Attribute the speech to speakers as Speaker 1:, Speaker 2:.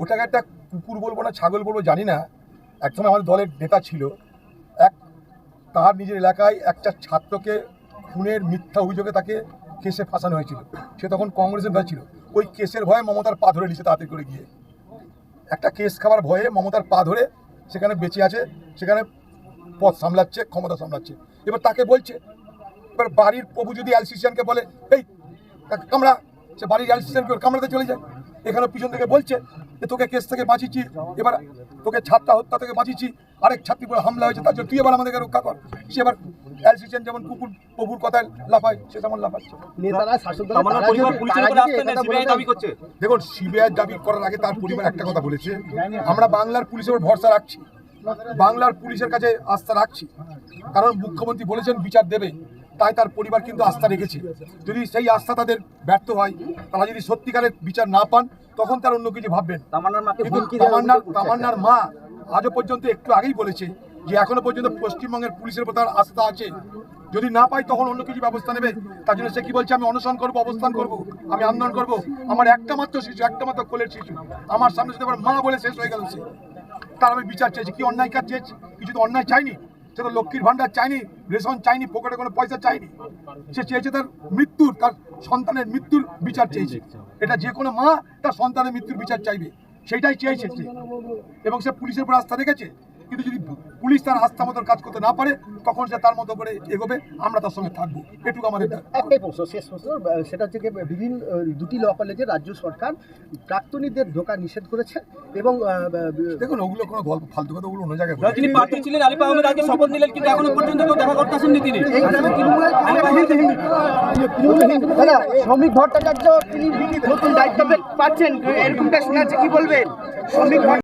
Speaker 1: ওটাকে একটা কুকুর বলবো না ছাগল বলবো জানি না, একসময় আমাদের দলের নেতা ছিল, এক তার নিজের এলাকায় একটা ছাত্রকে খুনের মিথ্যা অভিযোগে তাকে কেসে ফাঁসানো হয়েছিল। সে তখন কংগ্রেসের দল ছিল। ওই কেসের ভয়ে মমতার পা ধরে নিয়েছে তাড়াতাড়ি করে গিয়ে, একটা কেস খাওয়ার ভয়ে মমতার পা ধরে সেখানে বেঁচে আছে, সেখানে পদ সামলাচ্ছে, ক্ষমতা সামলাচ্ছে। এবার তাকে বলছে, এবার বাড়ির প্রভু যদি অ্যালসিসিয়ানকে বলে এই কামড়া, সে বাড়ির অ্যালসিসিয়ানকে কামড়াতে চলে যায়। এখানে পিছন থেকে বলছে যে তোকে কেস থেকে বাঁচিয়েছি, এবার তোকে ছাত্রা হত্যা থেকে বাঁচিয়েছি, আরেক ছাত্রী করে হামলা হয়েছে তার জন্য তুই এবার আমাদেরকে রক্ষা কর। সে এবার অ্যালসিসিয়ান যেমন কুকুর প্রভুর কথায় লাফায়, সে তেমন লাফাচ্ছে। দেখুন, সিবিআই দাবি করার আগে তার পরিবার একটা কথা বলেছে, আমরা বাংলার পুলিশের উপর ভরসা রাখছি, বাংলার পুলিশের কাছে আস্থা রাখছি, কারণ মুখ্যমন্ত্রী বলেছেন বিচার দেবে, তাই তার পরিবার কিন্তু আস্থা রেখেছে। যদি সেই আস্থা তাদের ব্যর্থ হয়, তারা যদি সত্যিকারের বিচার না পান, তখন তার অন্য কিছু ভাববেন। কিন্তু তামান্নার মা আজও পর্যন্ত একটু আগেই বলেছে যে এখনো পর্যন্ত পশ্চিমবঙ্গের পুলিশের উপর তার আস্থা আছে, যদি না পাই তখন অন্য কিছু ব্যবস্থা নেবে। তার জন্য সে কি বলছে, আমি অনশন করবো, অবস্থান করবো, আমি আন্দোলন করবো। আমার একটা মাত্র শিশু, একটা মাত্র কোলের শিশু আমার সামনে যদি আমার মা বলে শেষ হয়ে গেল, সে তার আমি বিচার চাইছি। কি অন্যায় কাজ চেয়েছি? কিছু তো অন্যায় চাইনি, সে তো লক্ষ্মীর ভান্ডার চাইনি, রেশন চাইনি, পকেটে কোনো পয়সা চাইনি। সে চেয়েছে তার মৃত্যুর, তার সন্তানের মৃত্যুর বিচার চেয়েছে। এটা যে কোনো মা তার সন্তানের মৃত্যুর বিচার চাইবে, সেটাই চেয়েছে সে। এবং সে পুলিশের উপর আস্থা রেখেছে, কিন্তু যদি পুলিশ তার আস্থা মতো কাজ করতে না পারে, তখন সে তার মতো করে এগোবে, আমরা তার সঙ্গে থাকবো। এটুকু আমাদের
Speaker 2: একটাই প্রশ্ন, শেষ প্রশ্ন, সেটা হচ্ছে বিভিন্ন দুটি ল কলেজে রাজ্য সরকার প্রাক্তনীদের ঢোকা নিষেধ করেছে। এবং
Speaker 1: দেখুন, ওগুলো কোনো গল্প, ফালতু কথা, ওগুলো অন্য জায়গায়।
Speaker 3: তিনি প্রার্থী ছিলেন, আলিফ আহমেদ আজকে শপথ নিলেন, কিন্তু এখনো পর্যন্ত কেউ দেখা করতে আসেননি তিনি।
Speaker 2: শ্রমিক ভট্টাচার্য তিনি নতুন দায়িত্ব পাচ্ছেন, এরকমটা শোনা যাচ্ছে, কি বলবেন? শ্রমিক